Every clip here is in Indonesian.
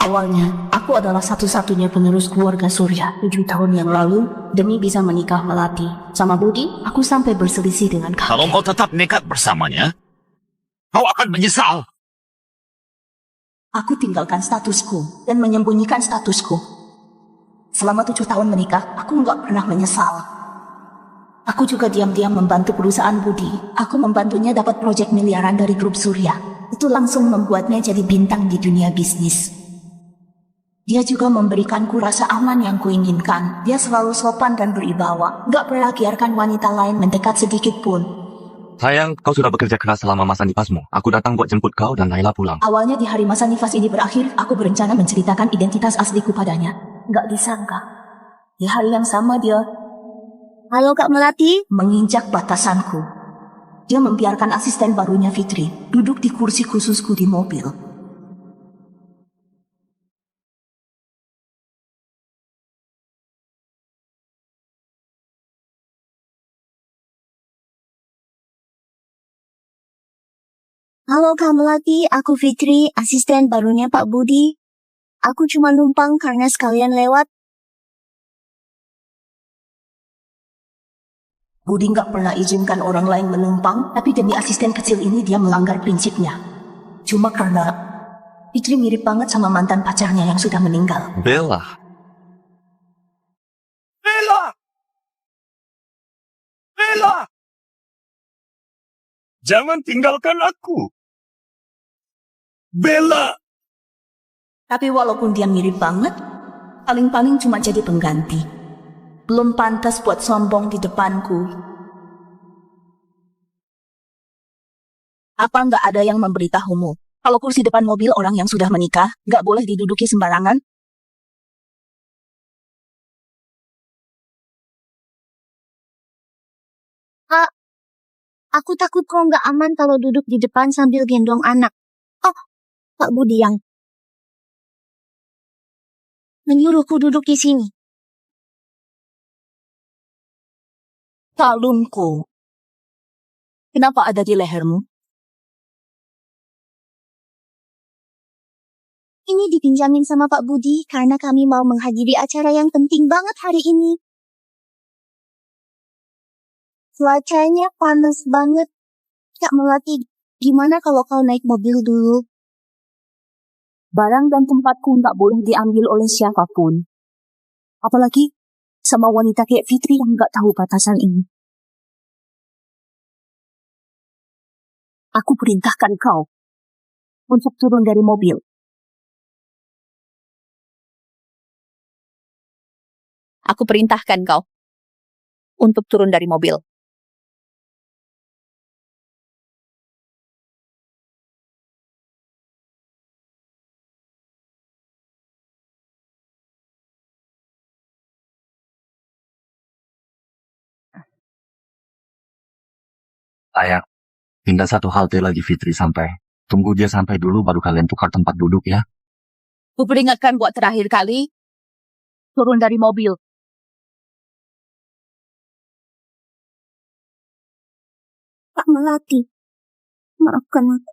Awalnya, aku adalah satu-satunya penerus keluarga Surya 7 tahun yang lalu. Demi bisa menikah Melati sama Budi, aku sampai berselisih dengan Kalau kakek. kau tetap nekat bersamanya, kau akan menyesal. Aku tinggalkan statusku dan menyembunyikan statusku. Selama 7 tahun menikah, aku nggak pernah menyesal. Aku juga diam-diam membantu perusahaan Budi. Aku membantunya dapat proyek miliaran dari grup Surya. Itu langsung membuatnya jadi bintang di dunia bisnis. Dia juga memberikanku rasa aman yang kuinginkan. Dia selalu sopan dan berwibawa. Nggak pernah biarkan wanita lain mendekat sedikit pun. Sayang, kau sudah bekerja keras selama masa nifasmu. Aku datang buat jemput kau dan Naila pulang. Awalnya di hari masa nifas ini berakhir, aku berencana menceritakan identitas asliku padanya. Nggak disangka. Di hari yang sama dia Halo Kak Melati. menginjak batasanku. Dia membiarkan asisten barunya Fitri duduk di kursi khususku di mobil. Halo Kak Melati, aku Fitri, asisten barunya Pak Budi. Aku cuma numpang karena sekalian lewat. Budi nggak pernah izinkan orang lain menumpang, tapi demi asisten kecil ini dia melanggar prinsipnya. Cuma karena Fitri mirip banget sama mantan pacarnya yang sudah meninggal. Bella. Bella! Bella! Jangan tinggalkan aku. Bella! Tapi walaupun dia mirip banget, paling-paling cuma jadi pengganti. Belum pantas buat sombong di depanku. Apa nggak ada yang memberitahumu? Kalau kursi depan mobil orang yang sudah menikah, nggak boleh diduduki sembarangan? Aku takut kok nggak aman kalau duduk di depan sambil gendong anak. Oh, Pak Budi yang menyuruhku duduk di sini. Kalungku. Kenapa ada di lehermu? Ini dipinjamin sama Pak Budi karena kami mau menghadiri acara yang penting banget hari ini. Cuacanya panas banget. Kak Melati, gimana kalau kau naik mobil dulu? Barang dan tempatku nggak boleh diambil oleh siapapun. Apalagi sama wanita kayak Fitri yang nggak tahu batasan ini. Aku perintahkan kau untuk turun dari mobil. Aku perintahkan kau untuk turun dari mobil. Sayang, tinggal satu halte lagi Fitri sampai. Tunggu dia sampai dulu baru kalian tukar tempat duduk ya. Aku peringatkan buat terakhir kali, turun dari mobil. Kak Melati, maafkan aku.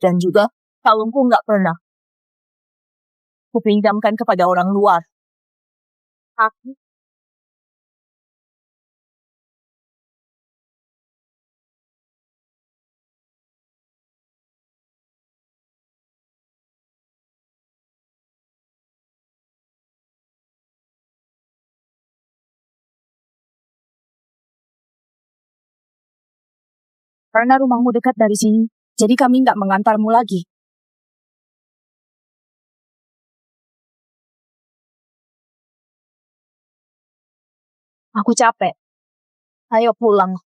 Dan juga kalungku nggak pernah kupinjamkan kepada orang luar. Aku karena rumahmu dekat dari sini, jadi kami nggak mengantarmu lagi. Aku capek. Ayo pulang.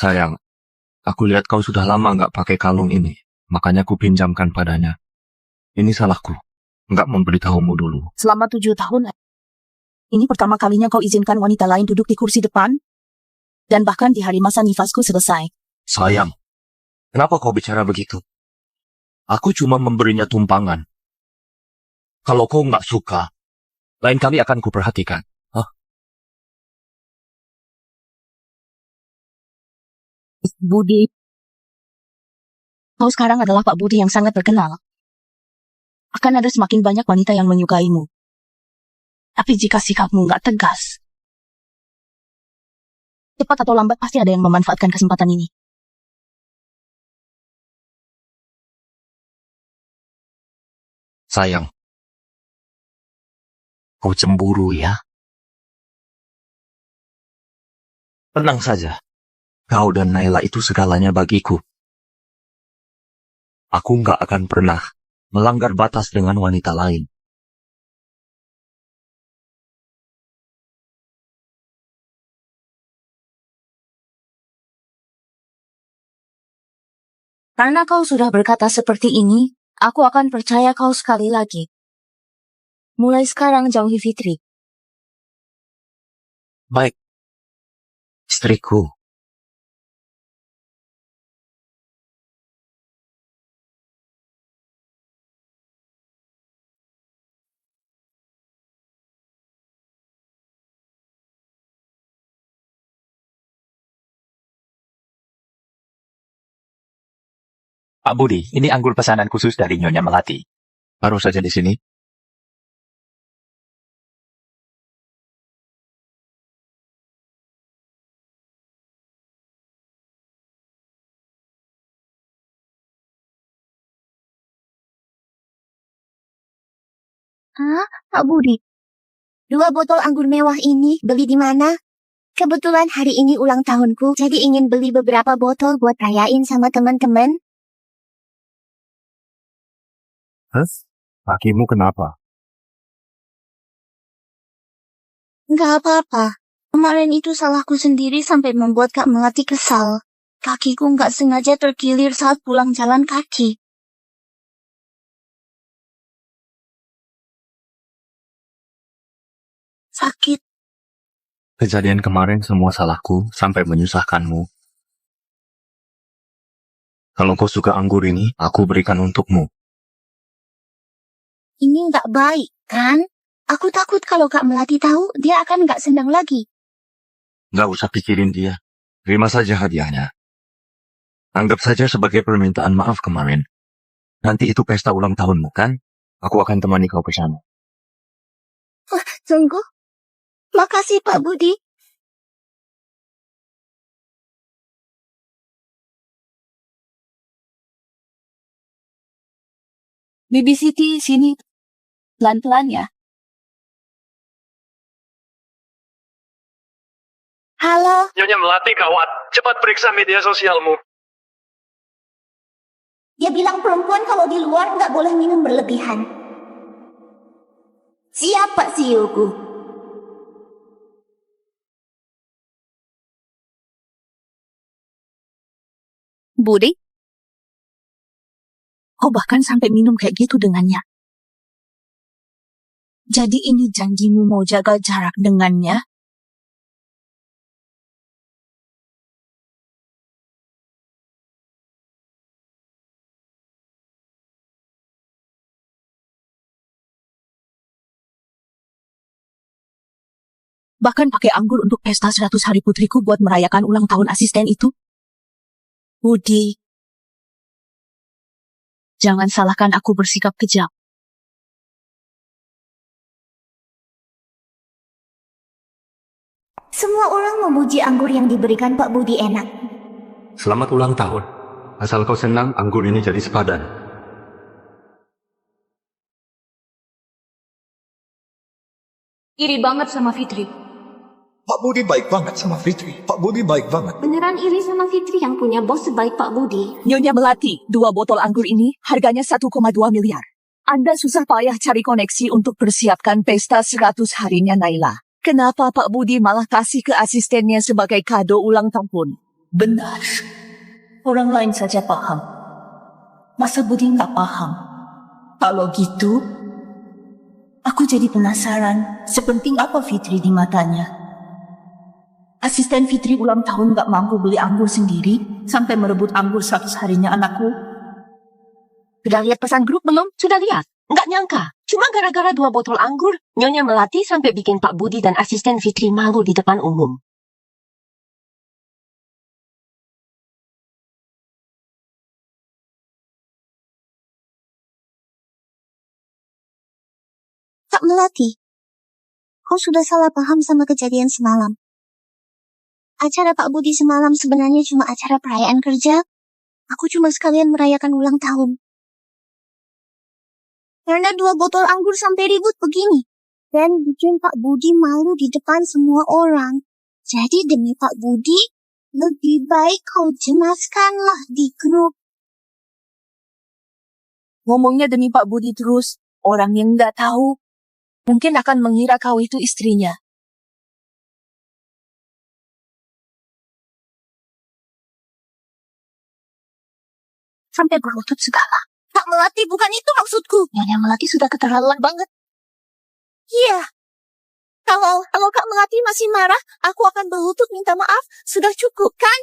Sayang, aku lihat kau sudah lama nggak pakai kalung ini. Makanya ku pinjamkan padanya. Ini salahku. Nggak memberitahumu dulu. Selama 7 tahun, Ini pertama kalinya kau izinkan wanita lain duduk di kursi depan? Dan bahkan di hari masa nifasku selesai. Sayang, kenapa kau bicara begitu? Aku cuma memberinya tumpangan. Kalau kau nggak suka, lain kali akan kuperhatikan. Hah? Budi. Kau sekarang adalah Pak Budi yang sangat terkenal. Akan ada semakin banyak wanita yang menyukaimu. Tapi jika sikapmu nggak tegas, cepat atau lambat pasti ada yang memanfaatkan kesempatan ini. Sayang, kau cemburu ya? Tenang saja. Kau dan Naila itu segalanya bagiku. Aku nggak akan pernah melanggar batas dengan wanita lain. Karena kau sudah berkata seperti ini, aku akan percaya kau sekali lagi. Mulai sekarang jauhi Fitri. Baik, istriku. Pak Budi, ini anggur pesanan khusus dari Nyonya Melati. Baru saja di sini. Hah? Pak Budi? 2 botol anggur mewah ini beli di mana? Kebetulan hari ini ulang tahunku, jadi ingin beli beberapa botol buat rayain sama teman-teman. Kakimu kenapa? Nggak apa-apa. Kemarin itu salahku sendiri sampai membuat Kak Melati kesal. Kakiku nggak sengaja terkilir saat pulang jalan kaki. Sakit. Kejadian kemarin semua salahku sampai menyusahkanmu. Kalau kau suka anggur ini, aku berikan untukmu. Ini nggak baik, kan? Aku takut kalau Kak Melati tahu, dia akan nggak senang lagi. Nggak usah pikirin dia. Terima saja hadiahnya. Anggap saja sebagai permintaan maaf kemarin. Nanti itu pesta ulang tahunmu, kan? Aku akan temani kau ke sana. Tunggu. Makasih Pak Budi. Bibi Siti, sini. Pelan-pelan ya. Halo. Nyonya Melati, kawat. Cepat periksa media sosialmu. Dia bilang perempuan kalau di luar nggak boleh minum berlebihan. Siapa si Yogu? Budi? Kau bahkan sampai minum kayak gitu dengannya. Jadi ini janjimu mau jaga jarak dengannya? Bahkan pakai anggur untuk pesta 100 hari putriku buat merayakan ulang tahun asisten itu? Budi, jangan salahkan aku bersikap kejam. Semua orang memuji anggur yang diberikan Pak Budi enak. Selamat ulang tahun. Asal kau senang, anggur ini jadi sepadan. Iri banget sama Fitri. Pak Budi baik banget sama Fitri. Pak Budi baik banget. Beneran iri sama Fitri yang punya bos sebaik Pak Budi. Nyonya Melati, 2 botol anggur ini harganya 1,2 miliar. Anda susah payah cari koneksi untuk persiapkan pesta 100 harinya Naila. Kenapa Pak Budi malah kasih ke asistennya sebagai kado ulang tahun? Benar. Orang lain saja paham. Masa Budi nggak paham? Kalau gitu, Aku jadi penasaran, sepenting apa Fitri di matanya. Asisten Fitri ulang tahun gak mampu beli anggur sendiri, sampai merebut anggur 100 harinya anakku. Sudah lihat pesan grup belum? Sudah lihat? Nggak nyangka. Cuma gara-gara 2 botol anggur, Nyonya Melati sampai bikin Pak Budi dan asisten Fitri malu di depan umum. Kak Melati, kau sudah salah paham sama kejadian semalam. Acara Pak Budi semalam sebenarnya cuma acara perayaan kerja. Aku cuma sekalian merayakan ulang tahun. Karena 2 botol anggur sampai ribut begini. Dan bikin Pak Budi malu di depan semua orang. Jadi demi Pak Budi, lebih baik kau jelaskanlah di grup. Ngomongnya demi Pak Budi terus, orang yang nggak tahu mungkin akan mengira kau itu istrinya. Sampai berlutut segala. Kak Melati, bukan itu maksudku. Nyonya Melati sudah keterlaluan banget. Iya. Kalau Kak Melati masih marah, aku akan berlutut minta maaf. Sudah cukup, kan?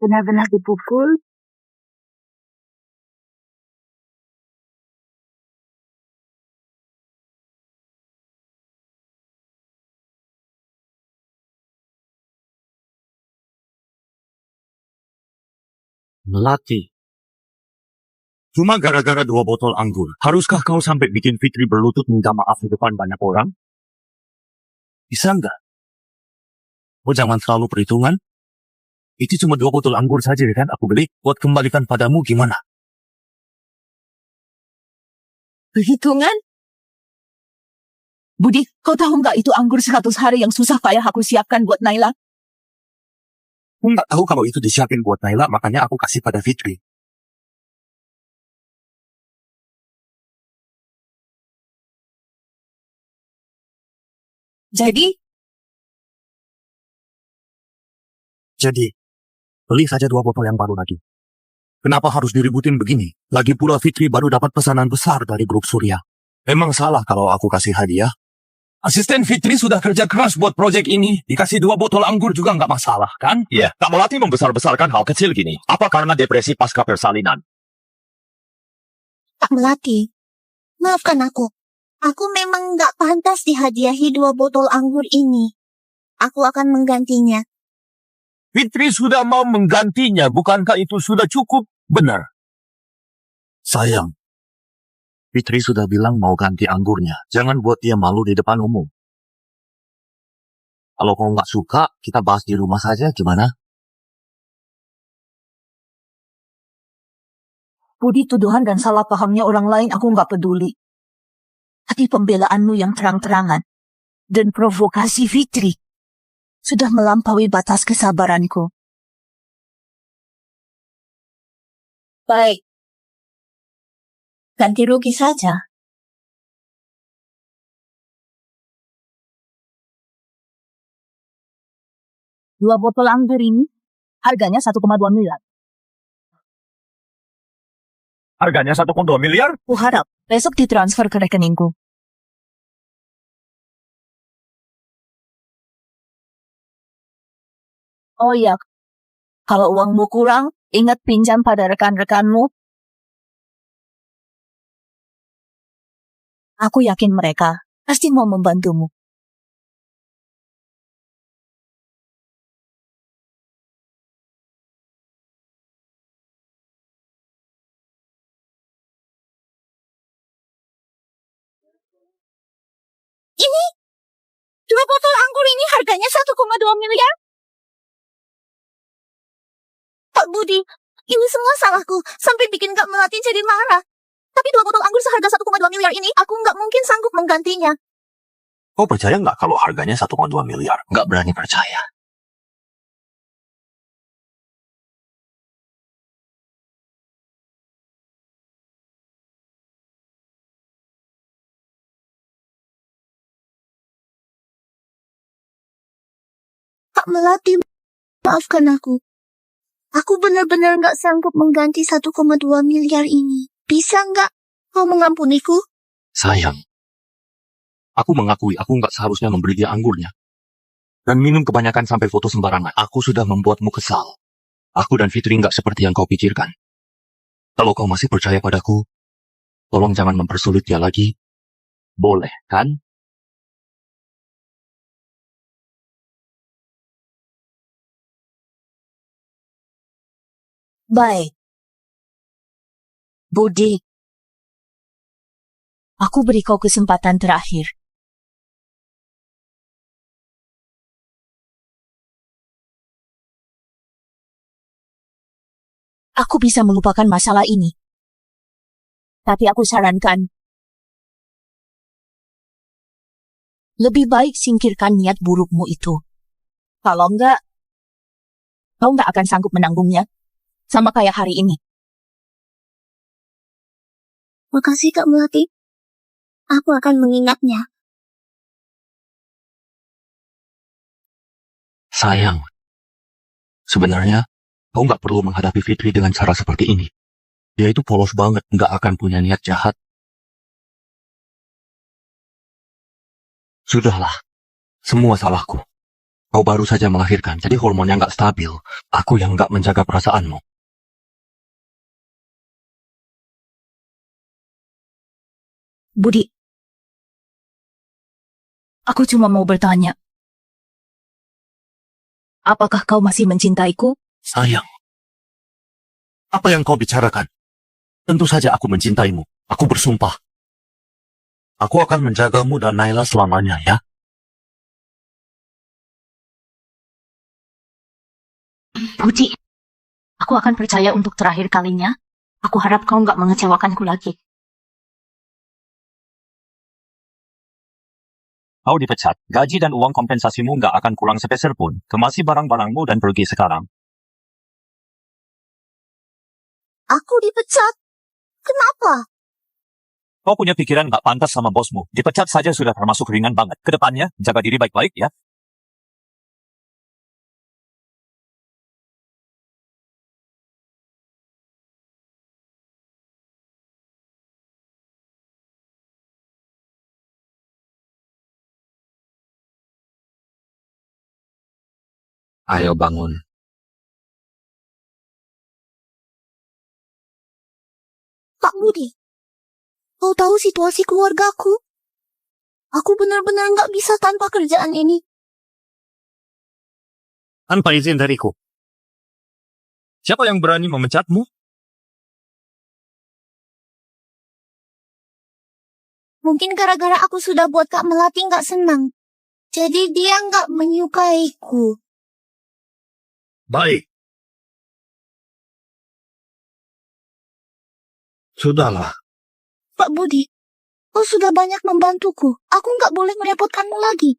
Benar-benar dipukul. Melati. Cuma gara-gara 2 botol anggur, haruskah kau sampai bikin Fitri berlutut minta maaf di depan banyak orang? Bisa nggak? Oh, jangan terlalu perhitungan. Itu cuma 2 botol anggur saja kan aku beli. Buat kembalikan padamu gimana? Perhitungan? Budi, kau tahu nggak itu anggur 100 hari yang susah payah aku siapkan buat Naila? Aku nggak tahu kalau itu disiapin buat Naila, makanya aku kasih pada Fitri. Jadi, beli saja 2 botol yang baru lagi. Kenapa harus diributin begini? Lagi pula Fitri baru dapat pesanan besar dari grup Surya. Emang salah kalau aku kasih hadiah? Asisten Fitri sudah kerja keras buat proyek ini. Dikasih 2 botol anggur juga nggak masalah, kan? Iya, Kak Melati membesar-besarkan hal kecil gini. Apa karena depresi pasca persalinan? Kak Melati, maafkan aku. Aku memang nggak pantas dihadiahi 2 botol anggur ini. Aku akan menggantinya. Fitri sudah mau menggantinya, bukankah itu sudah cukup? Benar. Sayang. Fitri sudah bilang mau ganti anggurnya. Jangan buat dia malu di depan umum. Kalau kau nggak suka, kita bahas di rumah saja, gimana? Budi, tuduhan dan salah pahamnya orang lain aku nggak peduli. Tapi pembelaanmu yang terang-terangan dan provokasi Fitri sudah melampaui batas kesabaranku. baik. Ganti rugi saja. Dua botol anggur ini harganya 1,2 miliar. Harganya 1,2 miliar? Kuharap besok ditransfer ke rekeningku. Oh iya, kalau uangmu kurang, ingat pinjam pada rekan-rekanmu. Aku yakin mereka pasti mau membantumu. Ini 2 botol anggur ini harganya 1,2 miliar. Pak Budi, ini semua salahku sampai bikin Kak Melati jadi marah. Tapi 2 botol anggur seharga 1,2 miliar ini aku nggak mungkin sanggup menggantinya. Kau percaya nggak kalau harganya 1,2 miliar? Nggak berani percaya. Kak Melati, maafkan aku. Aku benar-benar nggak sanggup mengganti 1,2 miliar ini. Bisa nggak kau mengampuniku? Sayang, aku mengakui aku nggak seharusnya memberi dia anggurnya. Dan minum kebanyakan sampai foto sembarangan. Aku sudah membuatmu kesal. Aku dan Fitri nggak seperti yang kau pikirkan. Kalau kau masih percaya padaku, tolong jangan mempersulit dia lagi. Boleh, kan? Baik. Budi, aku beri kau kesempatan terakhir. Aku bisa melupakan masalah ini. Tapi aku sarankan, lebih baik singkirkan niat burukmu itu. Kalau enggak, kau enggak akan sanggup menanggungnya. Sama kayak hari ini. Makasih Kak Melati. Aku akan mengingatnya. Sayang, sebenarnya kau nggak perlu menghadapi Fitri dengan cara seperti ini. Dia itu polos banget, nggak akan punya niat jahat. Sudahlah, semua salahku. Kau baru saja melahirkan, jadi hormonnya nggak stabil. Aku yang nggak menjaga perasaanmu. Budi, aku cuma mau bertanya. Apakah kau masih mencintaiku? Sayang, apa yang kau bicarakan? Tentu saja aku mencintaimu. Aku bersumpah. Aku akan menjagamu dan Naila selamanya, ya. Budi, aku akan percaya untuk terakhir kalinya. Aku harap kau nggak mengecewakanku lagi. Kau dipecat, gaji dan uang kompensasimu nggak akan kurang sepeser pun. Kemasi barang-barangmu dan pergi sekarang. Aku dipecat. Kenapa? Kau punya pikiran nggak pantas sama bosmu. Dipecat saja sudah termasuk ringan banget. Kedepannya, jaga diri baik-baik ya. Ayo bangun. Pak Budi, kau tahu situasi keluargaku? Aku benar-benar nggak bisa tanpa kerjaan ini. Tanpa izin dariku. Siapa yang berani memecatmu? Mungkin gara-gara aku sudah buat Kak Melati nggak senang. Jadi dia nggak menyukaiku. Baik. Sudahlah. Pak Budi, kau sudah banyak membantuku. Aku nggak boleh merepotkanmu lagi.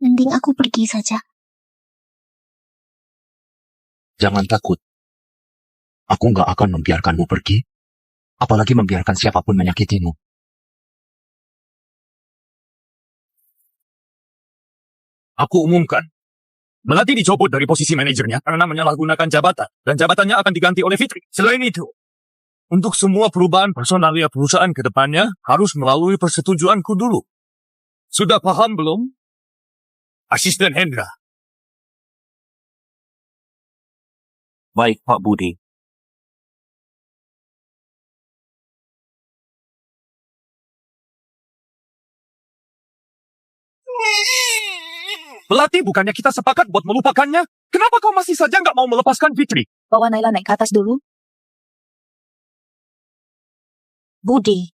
Mending aku pergi saja. Jangan takut. Aku nggak akan membiarkanmu pergi. Apalagi membiarkan siapapun menyakitimu. Aku umumkan. Melati dicopot dari posisi manajernya karena menyalahgunakan jabatan. Dan jabatannya akan diganti oleh Fitri. Selain itu, untuk semua perubahan personalia perusahaan ke depannya harus melalui persetujuanku dulu. Sudah paham belum? Asisten Hendra. Baik, Pak Budi. Melati, bukannya kita sepakat buat melupakannya? Kenapa kau masih saja nggak mau melepaskan Fitri? Bawa Naila naik ke atas dulu. Budi,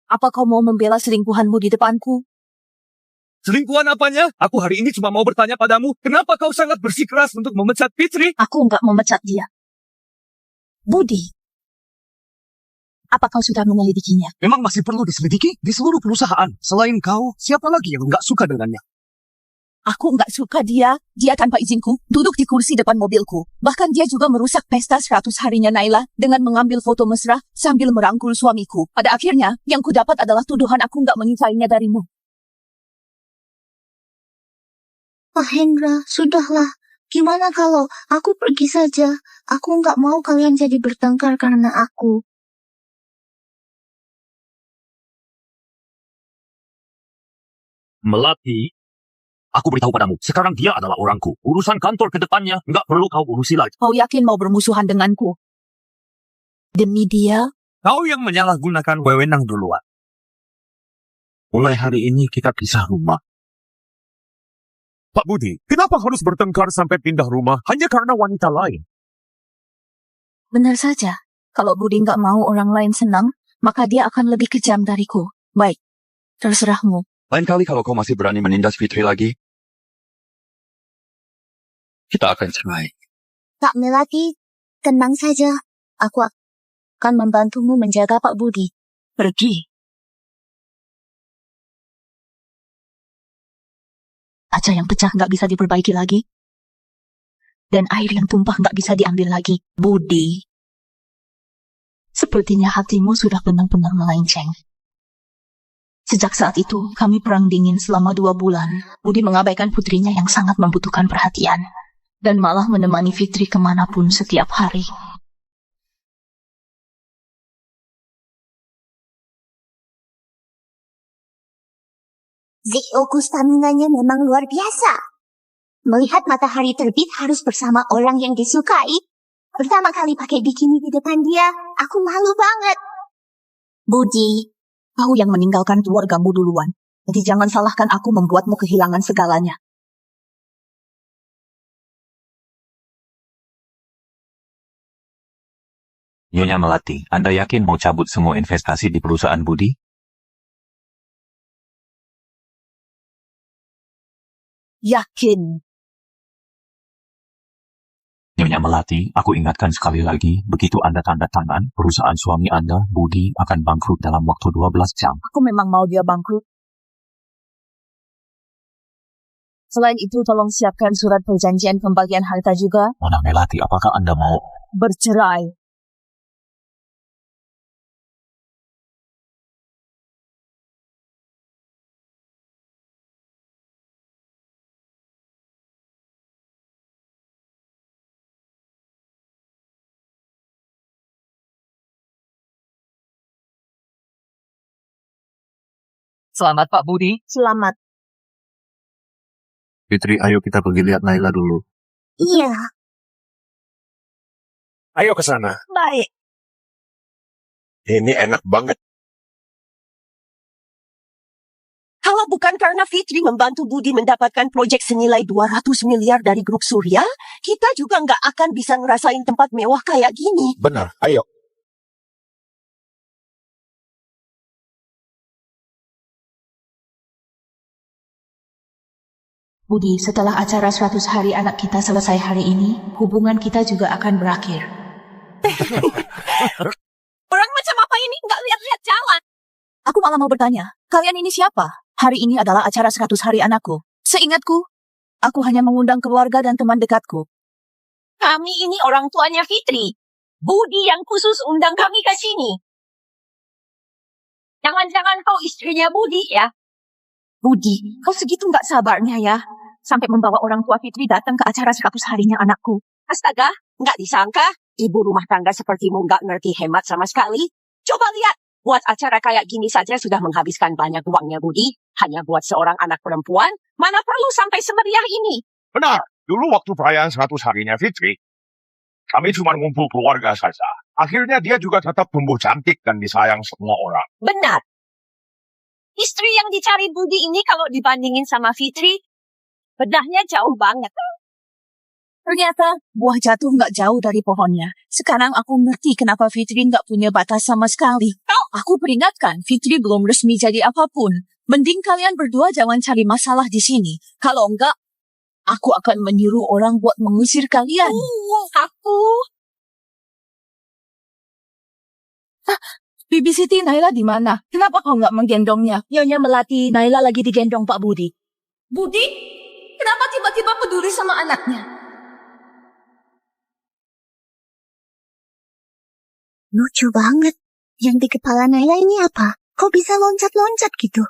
apa kau mau membela selingkuhanmu di depanku? Selingkuhan apanya? Aku hari ini cuma mau bertanya padamu, kenapa kau sangat bersikeras untuk memecat Fitri? Aku enggak memecat dia. Budi, apa kau sudah menyelidikinya? Memang masih perlu diselidiki di seluruh perusahaan. Selain kau, siapa lagi yang nggak suka dengannya? Aku enggak suka dia. Dia tanpa izinku duduk di kursi depan mobilku. Bahkan dia juga merusak pesta 100 harinya Naila dengan mengambil foto mesra sambil merangkul suamiku. Pada akhirnya, yang kudapat adalah tuduhan aku enggak mengingkarinya darimu. Pak Hendra, sudahlah. Gimana kalau aku pergi saja? Aku nggak mau kalian jadi bertengkar karena aku. Melati, aku beritahu padamu, sekarang dia adalah orangku. Urusan kantor ke depannya, nggak perlu kau urusi lagi. Kau yakin mau bermusuhan denganku? Demi dia, Kau yang menyalahgunakan wewenang duluan. Mulai hari ini kita pisah rumah. Pak Budi, kenapa harus bertengkar sampai pindah rumah hanya karena wanita lain? benar saja. Kalau Budi nggak mau orang lain senang, maka dia akan lebih kejam dariku. Baik, terserahmu. Lain kali kalau kau masih berani menindas Fitri lagi, kita akan cerai. Kak Melati, tenang saja. Aku akan membantumu menjaga Pak Budi. Pergi. Kaca yang pecah nggak bisa diperbaiki lagi. Dan air yang tumpah nggak bisa diambil lagi. Budi. Sepertinya hatimu sudah benar-benar melenceng. Sejak saat itu, kami perang dingin selama 2 bulan. Budi mengabaikan putrinya yang sangat membutuhkan perhatian. Dan malah menemani Fitri kemanapun setiap hari. Zioku stamina-nya memang luar biasa. Melihat matahari terbit harus bersama orang yang disukai. Pertama kali pakai bikini di depan dia, aku malu banget. Budi, kau yang meninggalkan keluargamu duluan. Jadi jangan salahkan aku membuatmu kehilangan segalanya. Nyonya Melati, Anda yakin mau cabut semua investasi di perusahaan Budi? Yakin. Nyonya Melati, aku ingatkan sekali lagi, begitu Anda tanda tangan, perusahaan suami Anda, Budi, akan bangkrut dalam waktu 12 jam. Aku memang mau dia bangkrut. Selain itu, tolong siapkan surat perjanjian pembagian harta juga. Nona Melati, apakah Anda mau? Bercerai. Selamat Pak Budi. Selamat. Fitri, ayo kita pergi lihat Naila dulu. Iya, Ayo ke sana. Baik. Ini enak banget. Kalau bukan karena Fitri membantu Budi mendapatkan proyek senilai 200 miliar dari grup Surya, kita juga nggak akan bisa ngerasain tempat mewah kayak gini. Benar, ayo. Budi, setelah acara 100 hari anak kita selesai hari ini, hubungan kita juga akan berakhir. Orang macam apa ini nggak lihat-lihat jalan? Aku malah mau bertanya, kalian ini siapa? Hari ini adalah acara 100 hari anakku. Seingatku, aku hanya mengundang keluarga dan teman dekatku. Kami ini orang tuanya Fitri. Budi yang khusus undang kami ke sini. Jangan-jangan kau istrinya Budi ya? Budi, kau segitu nggak sabarnya ya? Sampai membawa orang tua Fitri datang ke acara 100 harinya anakku. Astaga, nggak disangka. Ibu rumah tangga sepertimu nggak ngerti hemat sama sekali. Coba lihat, buat acara kayak gini saja sudah menghabiskan banyak uangnya Budi. Hanya buat seorang anak perempuan, mana perlu sampai semeriah ini? Benar, dulu waktu perayaan 100 harinya Fitri, kami cuma ngumpul keluarga saja. Akhirnya dia juga tetap tumbuh cantik dan disayang semua orang. Benar. Istri yang dicari Budi ini kalau dibandingin sama Fitri, bedahnya jauh banget. Ternyata buah jatuh nggak jauh dari pohonnya. Sekarang aku ngerti kenapa Fitri nggak punya batas sama sekali. Aku peringatkan, Fitri belum resmi jadi apapun. Mending kalian berdua jangan cari masalah di sini. Kalau enggak, aku akan menyuruh orang buat mengusir kalian. Aku... Bibi Siti, Naila di mana? Kenapa kau nggak menggendongnya? Nyonya Melati, Naila lagi digendong Pak Budi. Budi? Kenapa tiba-tiba peduli sama anaknya? lucu banget. Yang di kepala Naila ini apa? Kok bisa loncat-loncat gitu?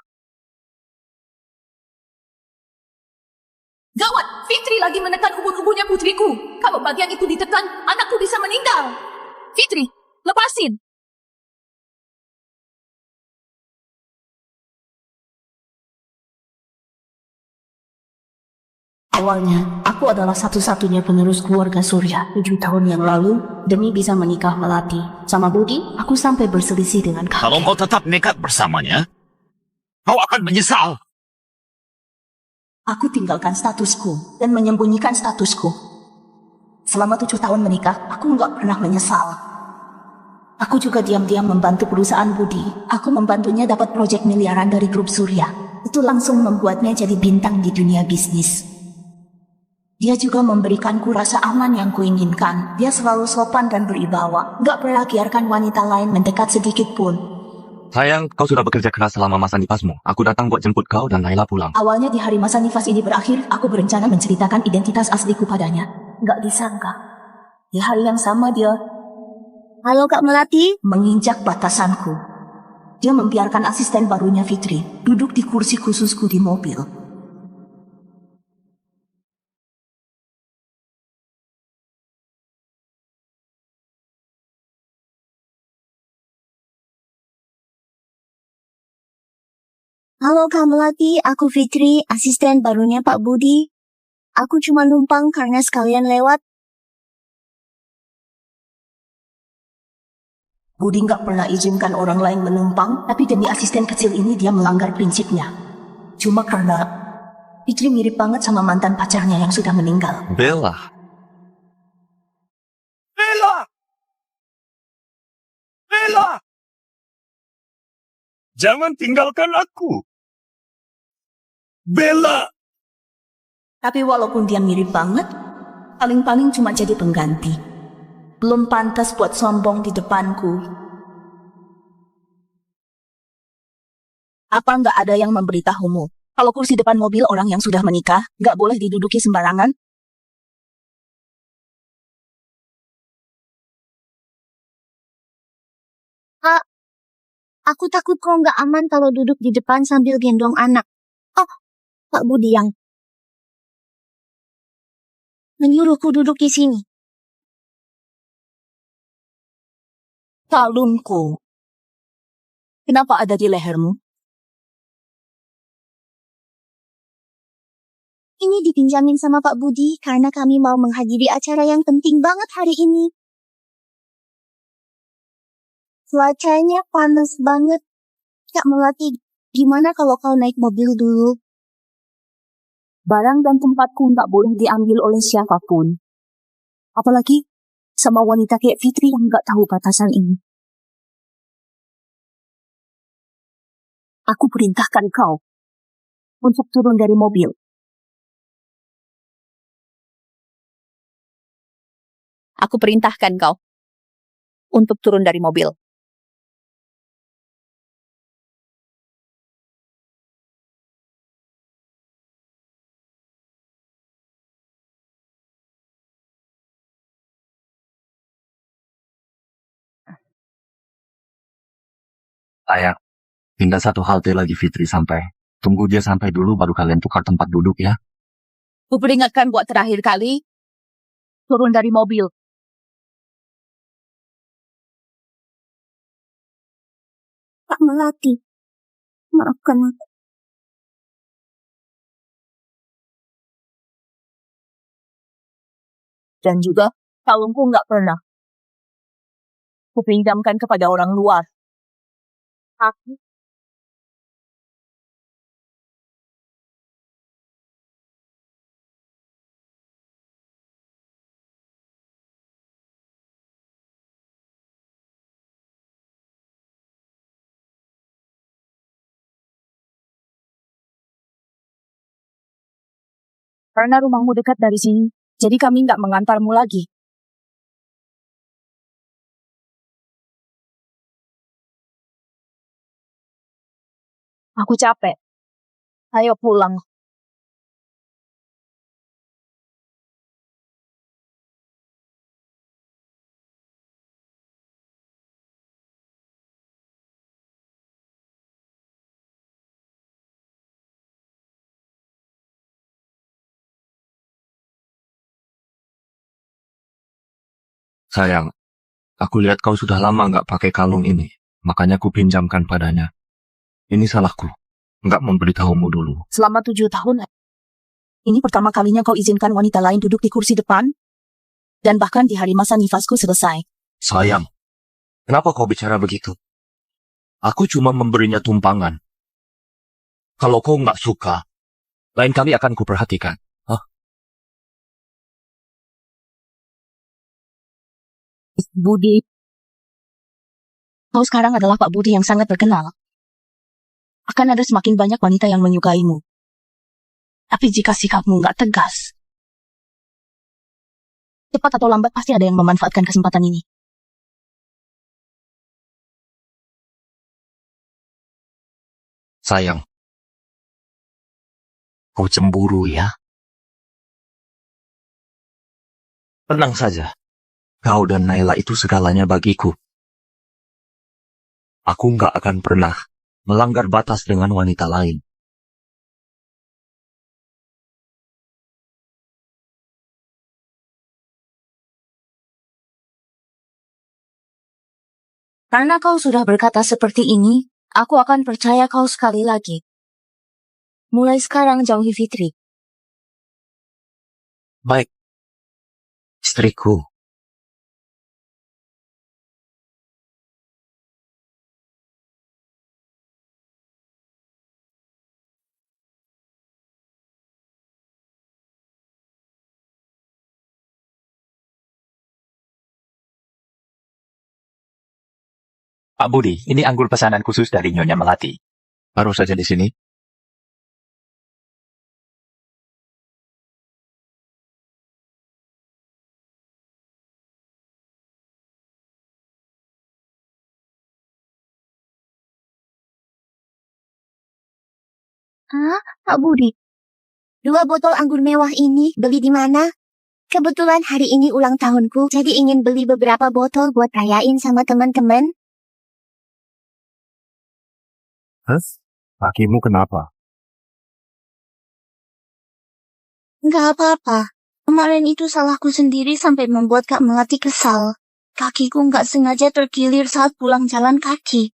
Gawat, Fitri lagi menekan ubun-ubunnya putriku. Kalau bagian itu ditekan, anakku bisa meninggal. Fitri, lepasin. Awalnya, aku adalah satu-satunya penerus keluarga Surya 7 tahun yang lalu. Demi bisa menikah Melati sama Budi, aku sampai berselisih dengan Kalau kakek. kau tetap nekat bersamanya, kau akan menyesal. Aku tinggalkan statusku dan menyembunyikan statusku. Selama 7 tahun menikah, aku nggak pernah menyesal. Aku juga diam-diam membantu perusahaan Budi. Aku membantunya dapat proyek miliaran dari grup Surya. Itu langsung membuatnya jadi bintang di dunia bisnis. Dia juga memberikanku rasa aman yang kuinginkan. Dia selalu sopan dan beribawa. Gak pernah biarkan wanita lain mendekat sedikit pun. Sayang, kau sudah bekerja keras selama masa nifasmu. Aku datang buat jemput kau dan Naila pulang. Awalnya di hari masa nifas ini berakhir, aku berencana menceritakan identitas asliku padanya. Gak disangka. Di hari yang sama dia Halo Kak Melati. menginjak batasanku. Dia membiarkan asisten barunya Fitri duduk di kursi khususku di mobil. Halo Kak Melati, aku Fitri, asisten barunya Pak Budi. Aku cuma numpang karena sekalian lewat. Budi nggak pernah izinkan orang lain menumpang, tapi demi asisten kecil ini dia melanggar prinsipnya. Cuma karena Fitri mirip banget sama mantan pacarnya yang sudah meninggal. Bella, Bella! Bella! Jangan tinggalkan aku. Bella! Tapi walaupun dia mirip banget, paling-paling cuma jadi pengganti. Belum pantas buat sombong di depanku. Apa nggak ada yang memberitahumu? Kalau kursi depan mobil orang yang sudah menikah, nggak boleh diduduki sembarangan? Aku takut kok nggak aman kalau duduk di depan sambil gendong anak. Oh, Pak Budi yang menyuruhku duduk di sini. Kalungku. Kenapa ada di lehermu? Ini dipinjamin sama Pak Budi karena kami mau menghadiri acara yang penting banget hari ini. Cuacanya panas banget. Kak Melati, gimana kalau kau naik mobil dulu? Barang dan tempatku nggak boleh diambil oleh siapapun. Apalagi sama wanita kayak Fitri yang nggak tahu batasan ini. Aku perintahkan kau untuk turun dari mobil. Aku perintahkan kau untuk turun dari mobil. sayang. Pindah satu halte lagi Fitri sampai. Tunggu dia sampai dulu baru kalian tukar tempat duduk ya. Aku peringatkan buat terakhir kali, turun dari mobil. Kak Melati, maafkan aku. Dan juga kalungku nggak pernah kupinjamkan kepada orang luar. Aku karena rumahmu dekat dari sini, jadi kami nggak mengantarmu lagi. Aku capek. Ayo pulang. Sayang, aku lihat kau sudah lama nggak pakai kalung ini, makanya ku pinjamkan padanya. Ini salahku, nggak memberitahumu dulu. Selama 7 tahun, ini pertama kalinya kau izinkan wanita lain duduk di kursi depan? Dan bahkan di hari masa nifasku selesai. Sayang, kenapa kau bicara begitu? Aku cuma memberinya tumpangan. Kalau kau nggak suka, lain kali akan kuperhatikan. Budi, kau sekarang adalah Pak Budi yang sangat terkenal. Akan ada semakin banyak wanita yang menyukaimu. Tapi jika sikapmu nggak tegas, cepat atau lambat pasti ada yang memanfaatkan kesempatan ini. Sayang, kau cemburu ya? Tenang saja. Kau dan Naila itu segalanya bagiku. Aku nggak akan pernah melanggar batas dengan wanita lain. Karena kau sudah berkata seperti ini, aku akan percaya kau sekali lagi. Mulai sekarang jauhi Fitri. Baik, istriku. Pak Budi, ini anggur pesanan khusus dari Nyonya Melati. Baru saja di sini. Pak Budi, 2 botol anggur mewah ini beli di mana? Kebetulan hari ini ulang tahunku, jadi ingin beli beberapa botol buat rayain sama teman-teman. Kakimu kenapa? Nggak apa-apa. Kemarin itu salahku sendiri sampai membuat Kak Melati kesal. Kakiku nggak sengaja terkilir saat pulang jalan kaki.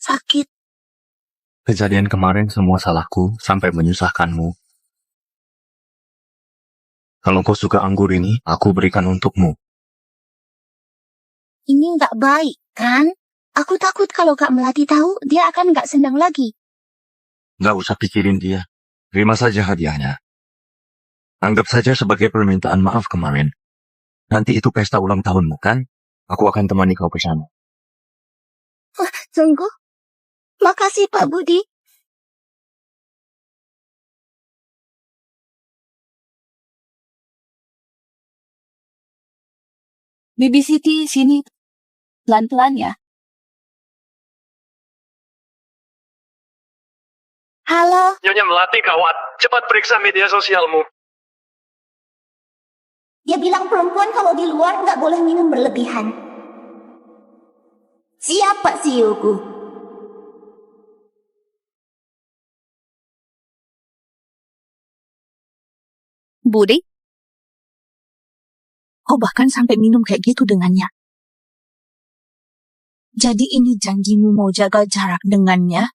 Sakit. Kejadian kemarin semua salahku sampai menyusahkanmu. Kalau kau suka anggur ini, aku berikan untukmu. Ini nggak baik, kan? Aku takut kalau Kak Melati tahu, dia akan nggak senang lagi. Nggak usah pikirin dia. Terima saja hadiahnya. Anggap saja sebagai permintaan maaf kemarin. Nanti itu pesta ulang tahunmu, kan? Aku akan temani kau ke sana. Tunggu. Makasih Pak Budi. Bibi Siti, sini. Pelan-pelan ya. Halo, Nyonya Melati, kawat. Cepat periksa media sosialmu. Dia bilang perempuan kalau di luar nggak boleh minum berlebihan. Siapa sih Yogu? Budi? Kau bahkan sampai minum kayak gitu dengannya. Jadi ini janjimu mau jaga jarak dengannya?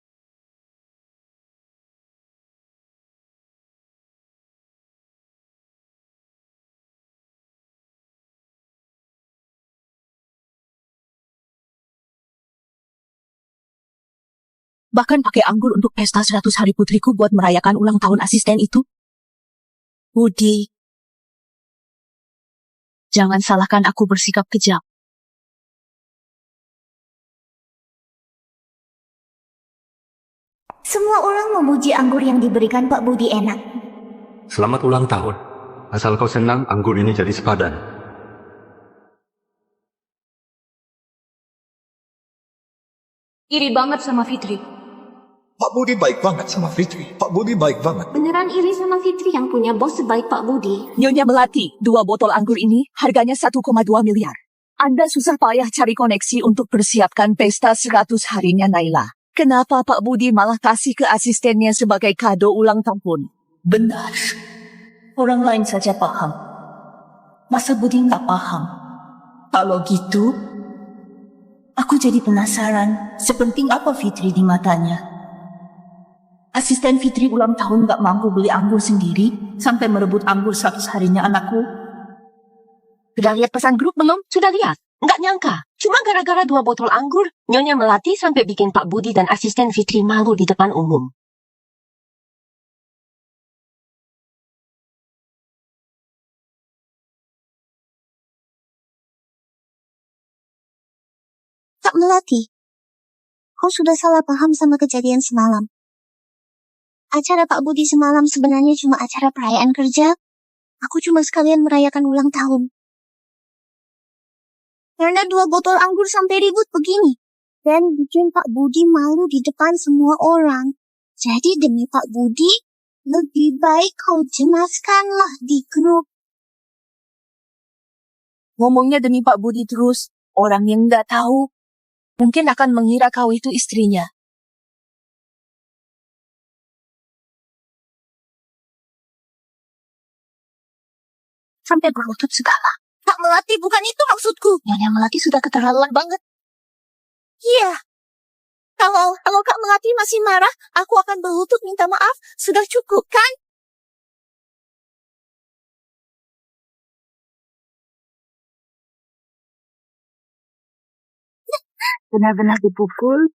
Bahkan pakai anggur untuk pesta 100 hari putriku buat merayakan ulang tahun asisten itu? Budi, jangan salahkan aku bersikap kejam. Semua orang memuji anggur yang diberikan Pak Budi enak. Selamat ulang tahun. Asal kau senang, anggur ini jadi sepadan. Iri banget sama Fitri. Pak Budi baik banget sama Fitri. Pak Budi baik banget. beneran iri sama Fitri yang punya bos sebaik Pak Budi. Nyonya Melati, 2 botol anggur ini harganya 1,2 miliar. Anda susah payah cari koneksi untuk persiapkan pesta 100 harinya Naila. Kenapa Pak Budi malah kasih ke asistennya sebagai kado ulang tahun? Benar. Orang lain saja paham. Masa Budi nggak paham? Kalau gitu, aku jadi penasaran sepenting apa Fitri di matanya. Asisten Fitri ulang tahun nggak mampu beli anggur sendiri sampai merebut anggur 100 harinya anakku. Sudah lihat pesan grup belum? Sudah lihat? Nggak nyangka. Cuma gara-gara 2 botol anggur, Nyonya Melati sampai bikin Pak Budi dan asisten Fitri malu di depan umum. Kak Melati, kau sudah salah paham sama kejadian semalam. Acara Pak Budi semalam sebenarnya cuma acara perayaan kerja. Aku cuma sekalian merayakan ulang tahun. Karena 2 botol anggur sampai ribut begini. Dan bikin Pak Budi malu di depan semua orang. Jadi demi Pak Budi, lebih baik kau jelaskanlah di grup. Ngomongnya demi Pak Budi terus, orang yang nggak tahu mungkin akan mengira kau itu istrinya. Sampai berlutut segala. Kak Melati, bukan itu maksudku. Nyonya Melati sudah keterlaluan banget. Iya. Kalau Kak Melati masih marah, aku akan berlutut minta maaf. Sudah cukup, kan? Benar-benar dipukul.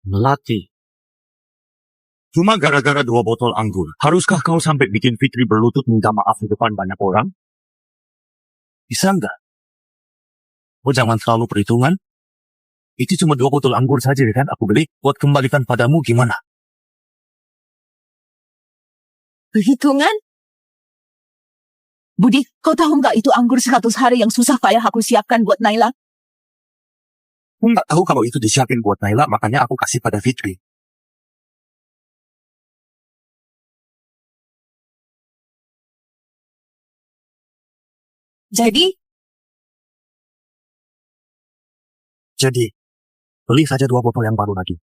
Melati. Cuma gara-gara 2 botol anggur. Haruskah kau sampai bikin Fitri berlutut minta maaf di depan banyak orang? Bisa nggak? Oh, jangan terlalu perhitungan. Itu cuma 2 botol anggur saja kan aku beli. Buat kembalikan padamu gimana? Perhitungan? Budi, kau tahu nggak itu anggur 100 hari yang susah payah aku siapkan buat Naila? Aku nggak tahu kalau itu disiapin buat Naila, makanya aku kasih pada Fitri. Jadi, beli saja 2 botol yang baru lagi.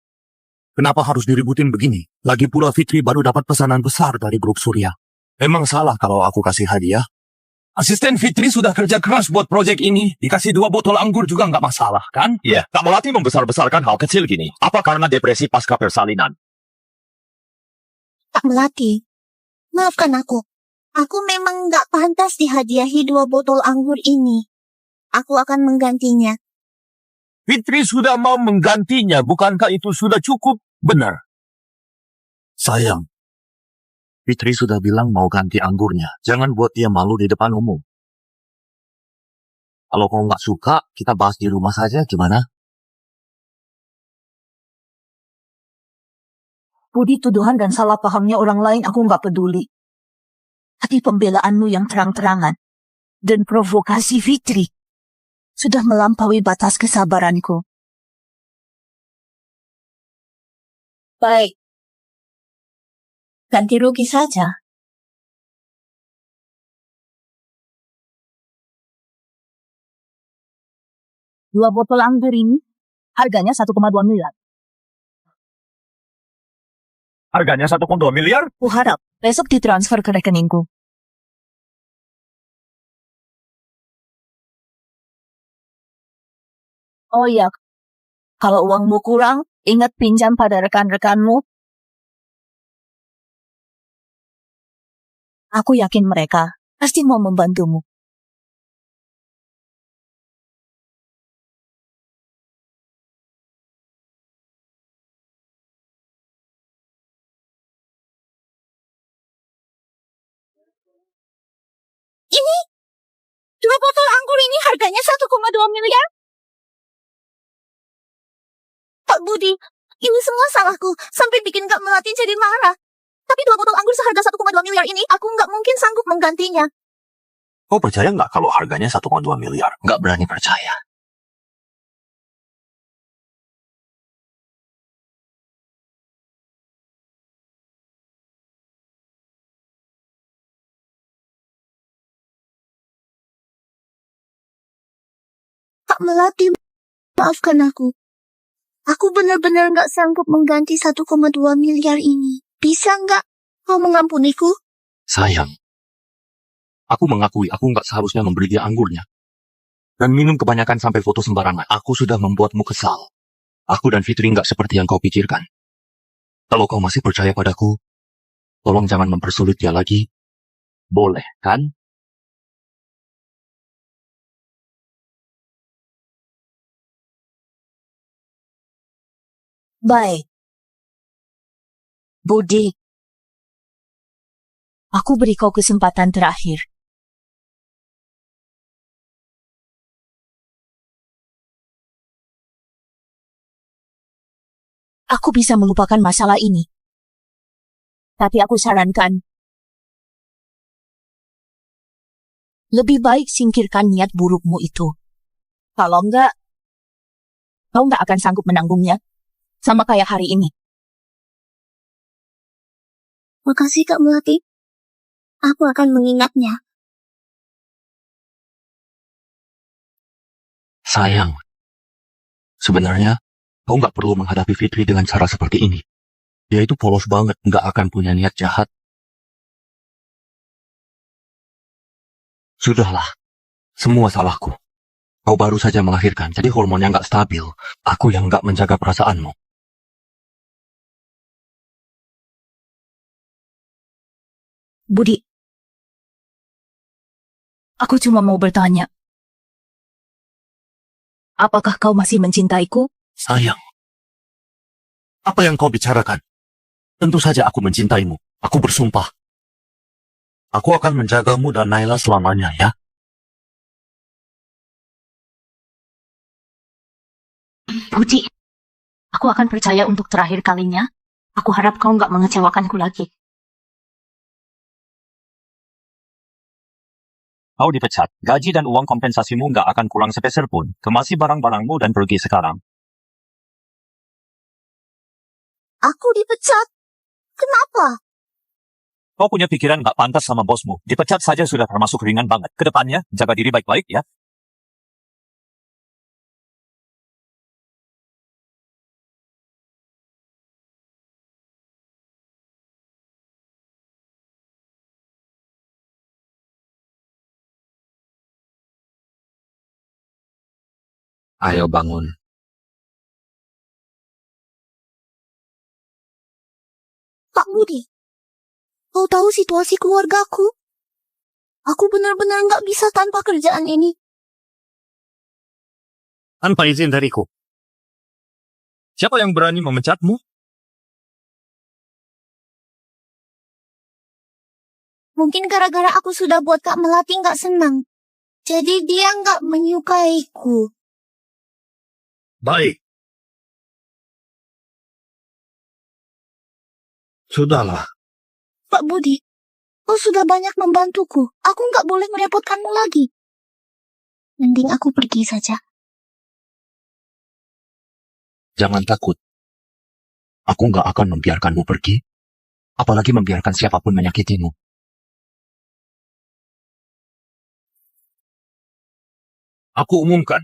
Kenapa harus diributin begini? Lagi pula Fitri baru dapat pesanan besar dari grup Surya. Emang salah kalau aku kasih hadiah? Asisten Fitri sudah kerja keras buat proyek ini. Dikasih 2 botol anggur juga nggak masalah, kan? Iya, Kak Melati membesar-besarkan hal kecil gini. Apa karena depresi pasca persalinan? Kak Melati, maafkan aku. Aku memang nggak pantas dihadiahi 2 botol anggur ini. Aku akan menggantinya. Fitri sudah mau menggantinya, bukankah itu sudah cukup? Benar. Sayang. Fitri sudah bilang mau ganti anggurnya. Jangan buat dia malu di depan umum. Kalau kau nggak suka, kita bahas di rumah saja gimana? Budi, tuduhan dan salah pahamnya orang lain aku nggak peduli. Tapi pembelaanmu yang terang-terangan dan provokasi Fitri sudah melampaui batas kesabaranku. Baik. Ganti rugi saja. Dua botol anggur ini harganya 1,2 miliar. Harganya 1,2 miliar? Kuharap besok ditransfer ke rekeningku. Oh iya, kalau uangmu kurang, ingat pinjam pada rekan-rekanmu. Aku yakin mereka pasti mau membantumu. Ini 2 botol anggur ini harganya 1,2 miliar. Pak Budi, ini semua salahku sampai bikin Kak Melati jadi marah. Tapi 2 botol anggur seharga 1,2 miliar ini aku nggak mungkin sanggup menggantinya. Kau percaya nggak kalau harganya 1,2 miliar? Nggak berani percaya. Pak Melati, maafkan aku. Aku benar-benar nggak sanggup mengganti 1,2 miliar ini. Bisa nggak kau mengampuniku? Sayang, aku mengakui aku nggak seharusnya memberi dia anggurnya. Dan minum kebanyakan sampai foto sembarangan. Aku sudah membuatmu kesal. Aku dan Fitri nggak seperti yang kau pikirkan. Kalau kau masih percaya padaku, tolong jangan mempersulit dia lagi. Boleh, kan? Baik. Budi, aku beri kau kesempatan terakhir. Aku bisa melupakan masalah ini. Tapi aku sarankan, lebih baik singkirkan niat burukmu itu. Kalau enggak, kau enggak akan sanggup menanggungnya. Sama kayak hari ini. Makasih Kak Melati. Aku akan mengingatnya. Sayang, sebenarnya kau nggak perlu menghadapi Fitri dengan cara seperti ini. Dia itu polos banget, nggak akan punya niat jahat. Sudahlah, semua salahku. Kau baru saja melahirkan, jadi hormonnya nggak stabil. Aku yang nggak menjaga perasaanmu. Budi, aku cuma mau bertanya. Apakah kau masih mencintaiku? Sayang, apa yang kau bicarakan? Tentu saja aku mencintaimu. Aku bersumpah. Aku akan menjagamu dan Naila selamanya, ya. Budi, aku akan percaya untuk terakhir kalinya. Aku harap kau nggak mengecewakanku lagi. Kau dipecat, gaji dan uang kompensasimu nggak akan kurang sepeser pun. Kemasi barang-barangmu dan pergi sekarang. Aku dipecat. Kenapa? Kau punya pikiran nggak pantas sama bosmu. Dipecat saja sudah termasuk ringan banget. Kedepannya, jaga diri baik-baik ya. Ayo bangun. Pak Budi, kau tahu situasi keluargaku? Aku benar-benar nggak bisa tanpa kerjaan ini. Tanpa izin dariku. Siapa yang berani memecatmu? Mungkin gara-gara aku sudah buat Kak Melati nggak senang. Jadi dia nggak menyukaiku. Baik. Sudahlah. Pak Budi, kau sudah banyak membantuku. Aku nggak boleh merepotkanmu lagi. Mending aku pergi saja. Jangan takut. Aku nggak akan membiarkanmu pergi. Apalagi membiarkan siapapun menyakitimu. Aku umumkan.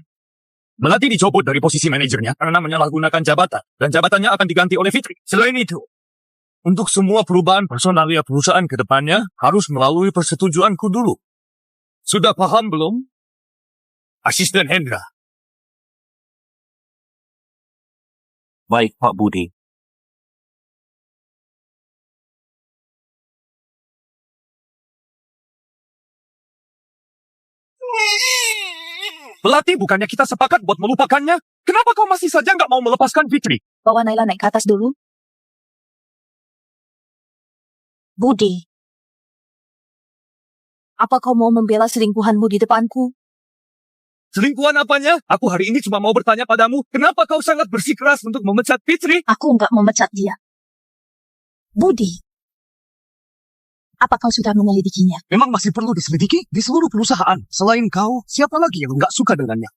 Melati dicopot dari posisi manajernya karena menyalahgunakan jabatan. Dan jabatannya akan diganti oleh Fitri. Selain itu, untuk semua perubahan personalia perusahaan ke depannya harus melalui persetujuanku dulu. Sudah paham belum? Asisten Hendra. Baik, Pak Budi. Melati, bukannya kita sepakat buat melupakannya? Kenapa kau masih saja nggak mau melepaskan Fitri? Bawa Naila naik ke atas dulu. Budi, apa kau mau membela selingkuhanmu di depanku? Selingkuhan apanya? Aku hari ini cuma mau bertanya padamu, kenapa kau sangat bersikeras untuk memecat Fitri? Aku nggak memecat dia. Budi, apa kau sudah menyelidikinya? Memang masih perlu diselidiki di seluruh perusahaan. Selain kau, siapa lagi yang nggak suka dengannya?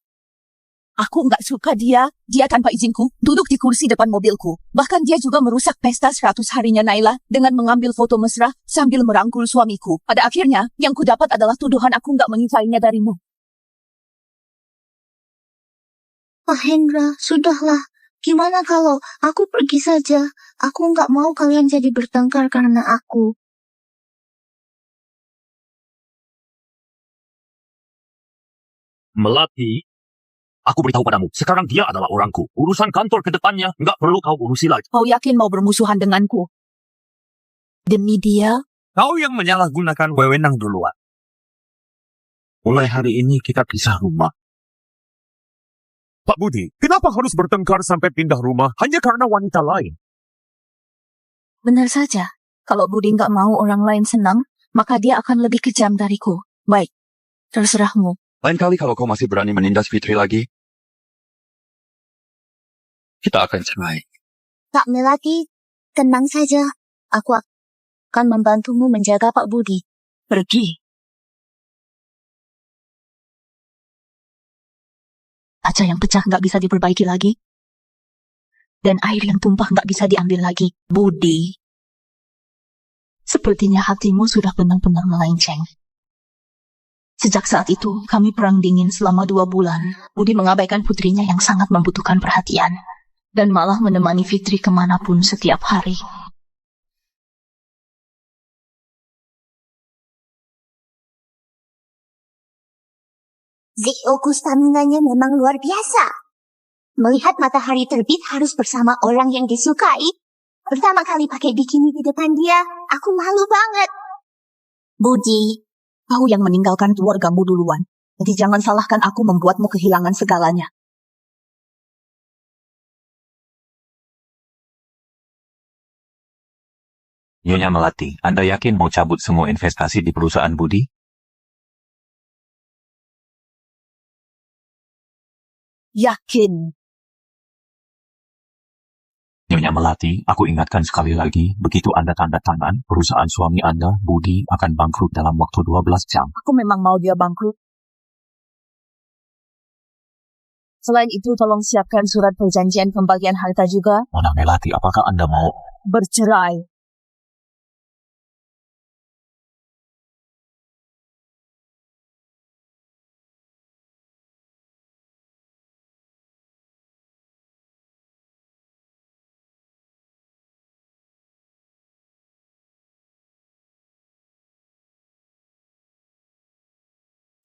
Aku nggak suka dia. Dia tanpa izinku duduk di kursi depan mobilku. Bahkan dia juga merusak pesta 100 harinya Naila dengan mengambil foto mesra sambil merangkul suamiku. Pada akhirnya, yang kudapat adalah tuduhan aku nggak menyukainya darimu. Pak Hendra, sudahlah. Gimana kalau aku pergi saja? Aku nggak mau kalian jadi bertengkar karena aku. Melati, aku beritahu padamu, sekarang dia adalah orangku. Urusan kantor ke depannya, nggak perlu kau urusi lagi. Kau yakin mau bermusuhan denganku? Demi dia, Kau yang menyalahgunakan wewenang duluan. Mulai hari ini kita pisah rumah. Pak Budi, kenapa harus bertengkar sampai pindah rumah hanya karena wanita lain? benar saja. Kalau Budi nggak mau orang lain senang, maka dia akan lebih kejam dariku. Baik, terserahmu. Lain kali kalau kau masih berani menindas Fitri lagi, kita akan cerai. Kak Melati, tenang saja. Aku akan membantumu menjaga Pak Budi. Pergi. Kaca yang pecah nggak bisa diperbaiki lagi. Dan air yang tumpah nggak bisa diambil lagi. Budi. Sepertinya hatimu sudah benar-benar melenceng. Sejak saat itu, kami perang dingin selama 2 bulan. Budi mengabaikan putrinya yang sangat membutuhkan perhatian. Dan malah menemani Fitri kemanapun setiap hari. Zioku staminanya memang luar biasa. Melihat matahari terbit harus bersama orang yang disukai. Pertama kali pakai bikini di depan dia, aku malu banget. Budi, kau yang meninggalkan keluargamu duluan. Jadi jangan salahkan aku membuatmu kehilangan segalanya. Nyonya Melati, Anda yakin mau cabut semua investasi di perusahaan Budi? Yakin. Nyonya Melati, aku ingatkan sekali lagi, begitu Anda tanda tangan, perusahaan suami Anda, Budi, akan bangkrut dalam waktu 12 jam. Aku memang mau dia bangkrut. Selain itu, tolong siapkan surat perjanjian pembagian harta juga. Nona Melati, apakah Anda mau? Bercerai.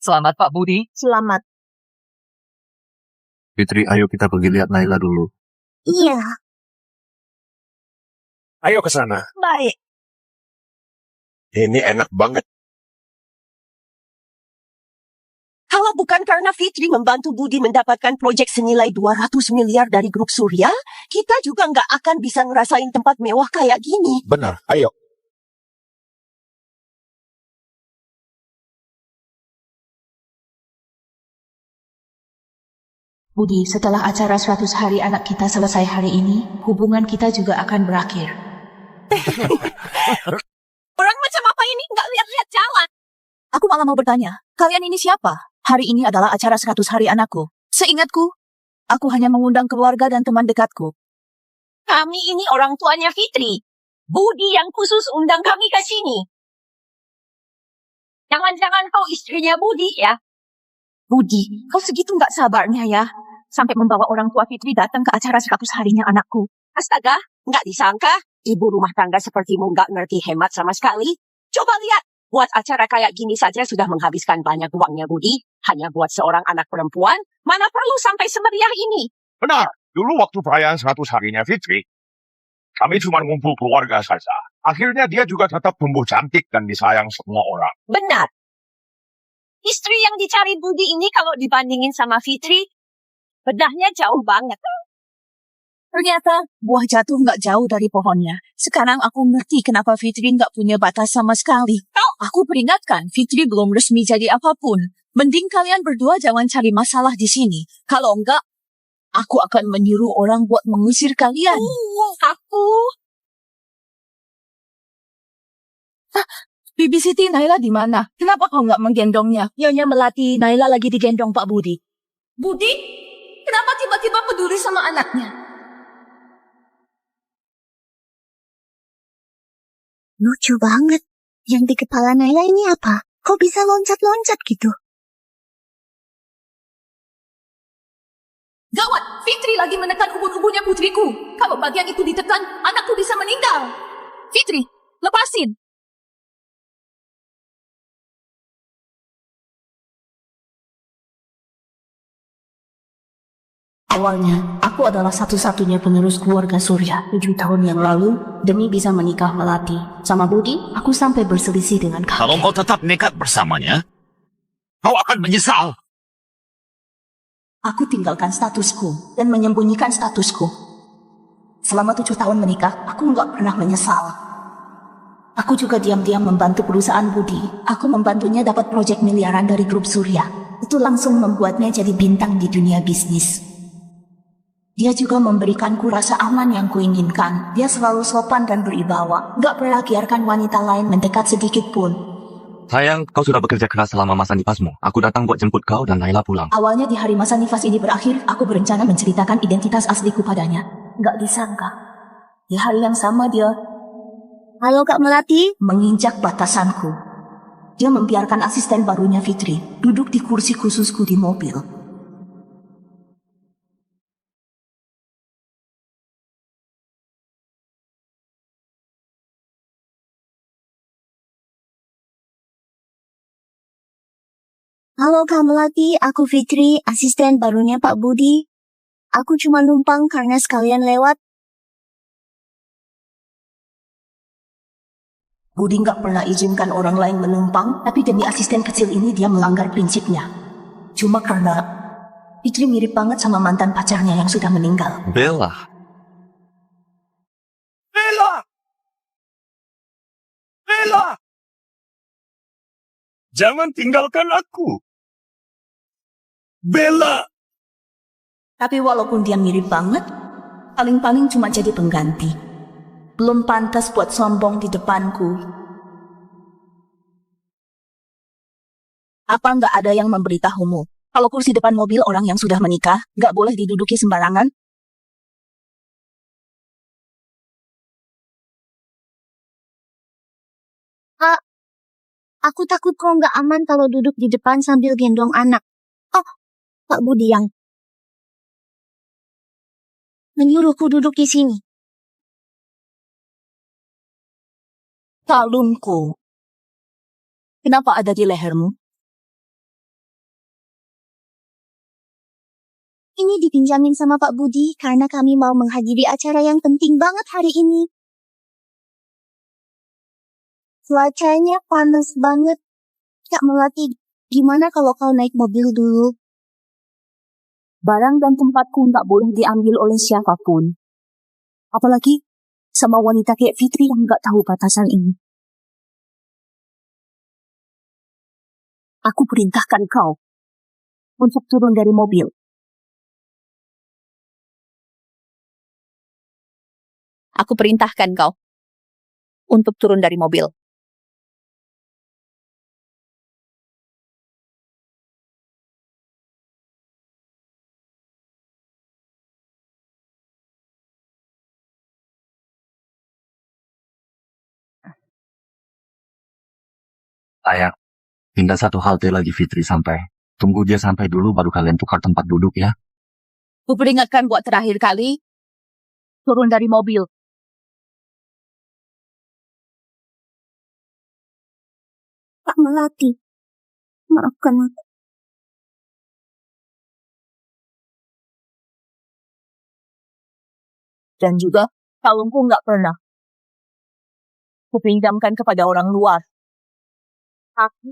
Selamat Pak Budi. Selamat. Fitri, ayo kita pergi lihat Naila dulu. Iya, Ayo ke sana. Baik. Ini enak banget. Kalau bukan karena Fitri membantu Budi mendapatkan proyek senilai 200 miliar dari grup Surya, kita juga nggak akan bisa ngerasain tempat mewah kayak gini. Benar, ayo. Budi, setelah acara 100 hari anak kita selesai hari ini, hubungan kita juga akan berakhir. Orang macam apa ini nggak lihat-lihat jalan? Aku malah mau bertanya, kalian ini siapa? Hari ini adalah acara 100 hari anakku. Seingatku, aku hanya mengundang keluarga dan teman dekatku. Kami ini orang tuanya Fitri. Budi yang khusus undang kami ke sini. Jangan-jangan kau istrinya Budi ya? Budi, kau segitu nggak sabarnya ya? Sampai membawa orang tua Fitri datang ke acara 100 harinya anakku. Astaga, nggak disangka. Ibu rumah tangga sepertimu nggak ngerti hemat sama sekali. Coba lihat, buat acara kayak gini saja sudah menghabiskan banyak uangnya Budi. Hanya buat seorang anak perempuan, mana perlu sampai semeriah ini? Benar, dulu waktu perayaan 100 harinya Fitri, kami cuma ngumpul keluarga saja. Akhirnya dia juga tetap tumbuh cantik dan disayang semua orang. Benar. Istri yang dicari Budi ini kalau dibandingin sama Fitri, bedahnya jauh banget. Ternyata buah jatuh nggak jauh dari pohonnya. Sekarang aku ngerti kenapa Fitri nggak punya batas sama sekali. Aku peringatkan, Fitri belum resmi jadi apapun. Mending kalian berdua jangan cari masalah di sini. Kalau enggak, aku akan menyuruh orang buat mengusir kalian. Aku... Bibi Siti, Naila di mana? Kenapa kau nggak menggendongnya? Nyonya Melati, Naila lagi digendong Pak Budi. Budi? Kenapa tiba-tiba peduli sama anaknya? lucu banget. Yang di kepala Naila ini apa? Kok bisa loncat-loncat gitu? Gawat, Fitri lagi menekan ubun-ubunnya putriku. Kalau bagian itu ditekan, anakku bisa meninggal. Fitri, lepasin. Awalnya, aku adalah satu-satunya penerus keluarga Surya 7 tahun yang lalu. Demi bisa menikah Melati sama Budi, aku sampai berselisih dengan Kalau kakek. kau tetap nekat bersamanya, kau akan menyesal. Aku tinggalkan statusku dan menyembunyikan statusku. Selama 7 tahun menikah, aku nggak pernah menyesal. Aku juga diam-diam membantu perusahaan Budi. Aku membantunya dapat proyek miliaran dari grup Surya. Itu langsung membuatnya jadi bintang di dunia bisnis. Dia juga memberikanku rasa aman yang kuinginkan. Dia selalu sopan dan berwibawa. Nggak pernah biarkan wanita lain mendekat sedikit pun. Sayang, kau sudah bekerja keras selama masa nifasmu. Aku datang buat jemput kau dan Naila pulang. Awalnya di hari masa nifas ini berakhir, aku berencana menceritakan identitas asliku padanya. Nggak disangka. Di hari yang sama dia Halo Kak Melati. menginjak batasanku. Dia membiarkan asisten barunya Fitri duduk di kursi khususku di mobil. Halo Kak Melati, aku Fitri, asisten barunya Pak Budi. Aku cuma numpang karena sekalian lewat. Budi nggak pernah izinkan orang lain menumpang, tapi demi asisten kecil ini dia melanggar prinsipnya. Cuma karena Fitri mirip banget sama mantan pacarnya yang sudah meninggal. Bella. Bella! Bella! Jangan tinggalkan aku. Bella! Tapi walaupun dia mirip banget, paling-paling cuma jadi pengganti. Belum pantas buat sombong di depanku. Apa nggak ada yang memberitahumu? Kalau kursi depan mobil orang yang sudah menikah, nggak boleh diduduki sembarangan? Aku takut kok nggak aman kalau duduk di depan sambil gendong anak. Oh, Pak Budi yang menyuruhku duduk di sini. Kalungku. Kenapa ada di lehermu? Ini dipinjamin sama Pak Budi karena kami mau menghadiri acara yang penting banget hari ini. Cuacanya panas banget. Kak Melati, gimana kalau kau naik mobil dulu? Barang dan tempatku nggak boleh diambil oleh siapapun. Apalagi sama wanita kayak Fitri yang nggak tahu batasan ini. Aku perintahkan kau untuk turun dari mobil. Aku perintahkan kau untuk turun dari mobil. Sayang, pindah satu halte lagi Fitri sampai. Tunggu dia sampai dulu baru kalian tukar tempat duduk ya. Aku peringatkan buat terakhir kali, turun dari mobil. Kak Melati, maafkan aku. Dan juga kalungku nggak pernah kupinjamkan kepada orang luar. Aku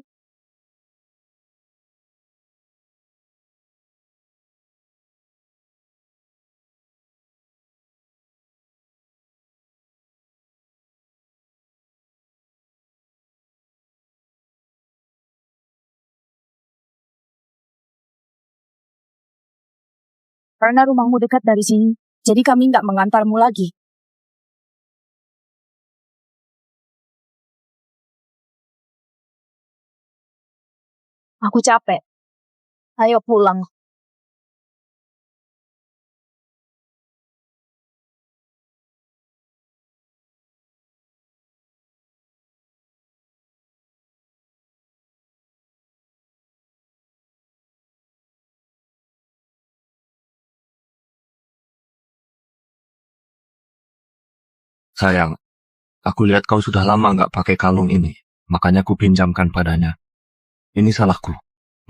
karena rumahmu dekat dari sini, jadi kami nggak mengantarmu lagi. Aku capek. Ayo pulang. Sayang, aku lihat kau sudah lama nggak pakai kalung ini. Makanya ku pinjamkan padanya. Ini salahku.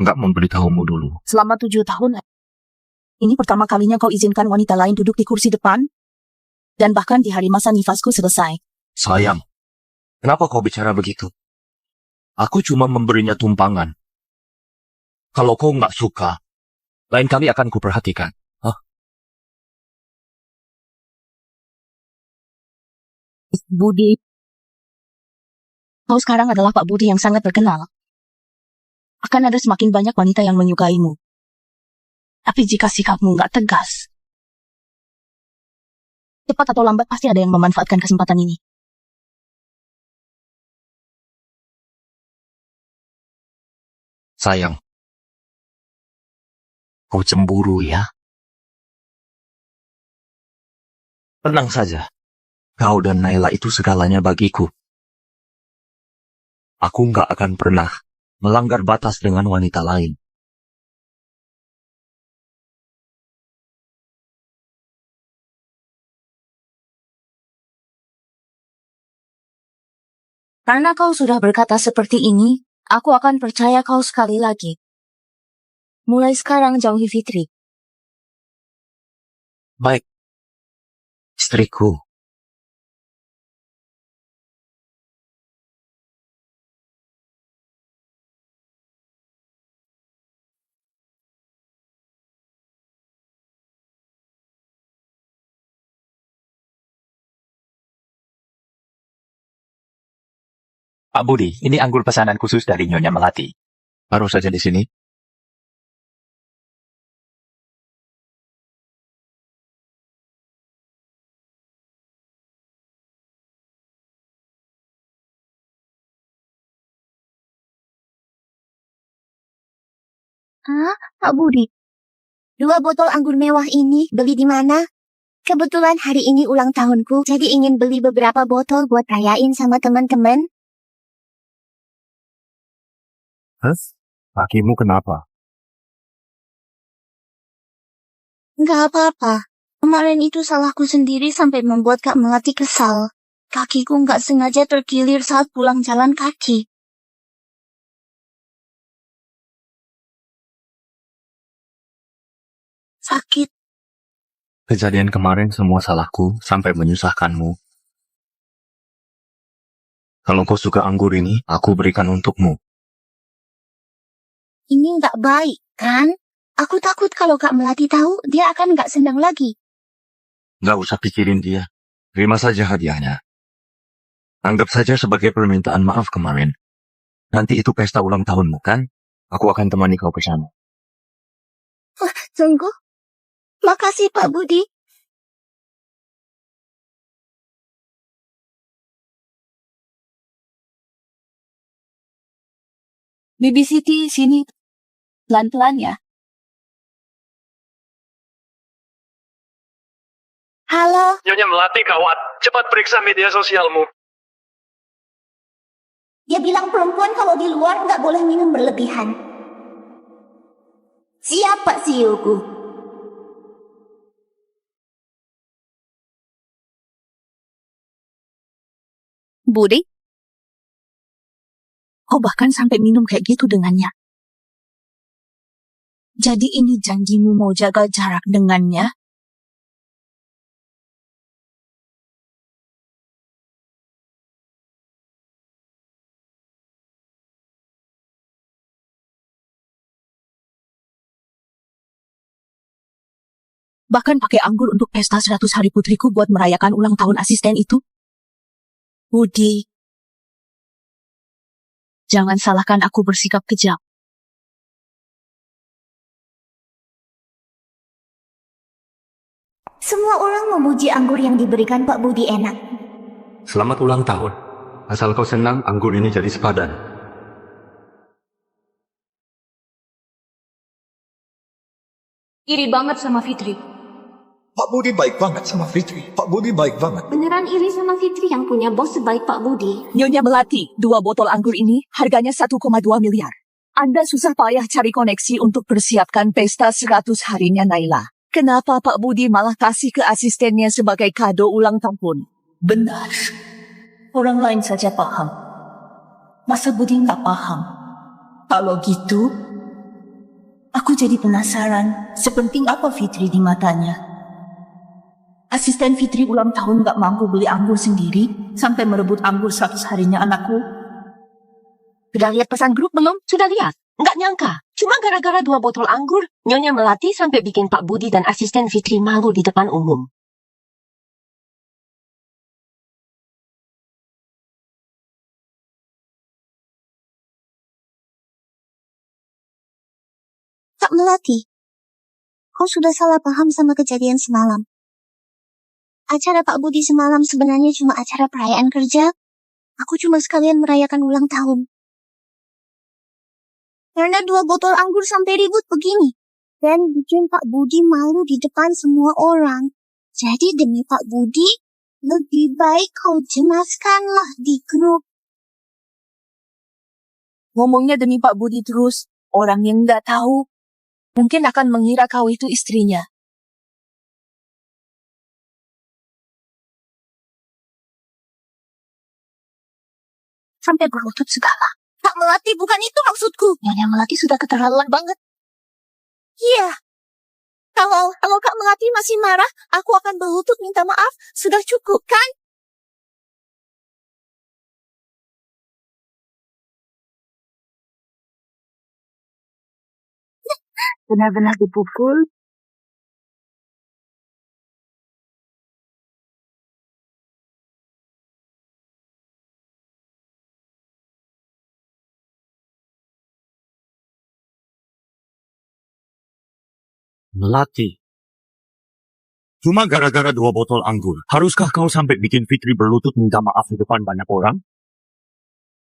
Nggak memberitahumu dulu. Selama 7 tahun, ini pertama kalinya kau izinkan wanita lain duduk di kursi depan? Dan bahkan di hari masa nifasku selesai. Sayang, kenapa kau bicara begitu? Aku cuma memberinya tumpangan. Kalau kau nggak suka, lain kali akan kuperhatikan. Hah? Budi. Kau sekarang adalah Pak Budi yang sangat terkenal. Akan ada semakin banyak wanita yang menyukaimu. Tapi jika sikapmu nggak tegas, cepat atau lambat pasti ada yang memanfaatkan kesempatan ini. Sayang, kau cemburu ya? Tenang saja. Kau dan Naila itu segalanya bagiku. Aku nggak akan pernah melanggar batas dengan wanita lain. Karena kau sudah berkata seperti ini, aku akan percaya kau sekali lagi. Mulai sekarang jauhi Fitri. Baik. Istriku. Pak Budi, ini anggur pesanan khusus dari Nyonya Melati. Taruh saja di sini. Hah, Pak Budi? 2 botol anggur mewah ini beli di mana? Kebetulan hari ini ulang tahunku, jadi ingin beli beberapa botol buat rayain sama teman-teman. Kakimu kenapa? Nggak apa-apa. Kemarin itu salahku sendiri sampai membuat Kak Melati kesal. Kakiku nggak sengaja terkilir saat pulang jalan kaki. Sakit. Kejadian kemarin semua salahku sampai menyusahkanmu. Kalau kau suka anggur ini, aku berikan untukmu. Ini nggak baik, kan? Aku takut kalau Kak Melati tahu, dia akan nggak senang lagi. Nggak usah pikirin dia. Terima saja hadiahnya. Anggap saja sebagai permintaan maaf kemarin. Nanti itu pesta ulang tahunmu, kan? Aku akan temani kau ke sana. Sungguh? Makasih, Pak Budi. Bibi Siti, sini. Pelan-pelan ya. Halo, Nyonya Melati gawat. Cepat periksa media sosialmu. dia bilang perempuan kalau di luar nggak boleh minum berlebihan. Siapa siuku? Budi? Kau bahkan sampai minum kayak gitu dengannya. Jadi ini janjimu mau jaga jarak dengannya? Bahkan pakai anggur untuk pesta 100 hari putriku buat merayakan ulang tahun asisten itu? Budi, jangan salahkan aku bersikap kejam. Semua orang memuji anggur yang diberikan Pak Budi enak. Selamat ulang tahun. Asal kau senang, anggur ini jadi sepadan. Iri banget sama Fitri. Pak Budi baik banget sama Fitri. Pak Budi baik banget. Beneran iri sama Fitri yang punya bos sebaik Pak Budi. Nyonya Melati, 2 botol anggur ini harganya 1,2 miliar. Anda susah payah cari koneksi untuk persiapkan pesta 100 harinya Naila. Kenapa Pak Budi malah kasih ke asistennya sebagai kado ulang tahun? Benar. Orang lain saja paham. Masa Budi nggak paham? Kalau gitu, aku jadi penasaran sepenting apa Fitri di matanya. Asisten Fitri ulang tahun nggak mampu beli anggur sendiri sampai merebut anggur 100 harinya anakku. Sudah lihat pesan grup belum? Sudah lihat? Nggak nyangka. Cuma gara-gara 2 botol anggur, Nyonya Melati sampai bikin Pak Budi dan asisten Fitri malu di depan umum. Kak Melati, kau sudah salah paham sama kejadian semalam. Acara Pak Budi semalam sebenarnya cuma acara perayaan kerja. Aku cuma sekalian merayakan ulang tahun. Karena 2 botol anggur sampai ribut begini. Dan bikin Pak Budi malu di depan semua orang. Jadi demi Pak Budi, lebih baik kau jelaskanlah di grup. Ngomongnya demi Pak Budi terus, orang yang nggak tahu mungkin akan mengira kau itu istrinya. Sampai berlutut segala. Kak Melati, bukan itu maksudku. Nyonya Melati sudah keterlaluan banget. Iya. Kalau Kak Melati masih marah, aku akan berlutut minta maaf. Sudah cukup, kan? Benar-benar dipukul. Melati. Cuma gara-gara 2 botol anggur. Haruskah kau sampai bikin Fitri berlutut minta maaf di depan banyak orang?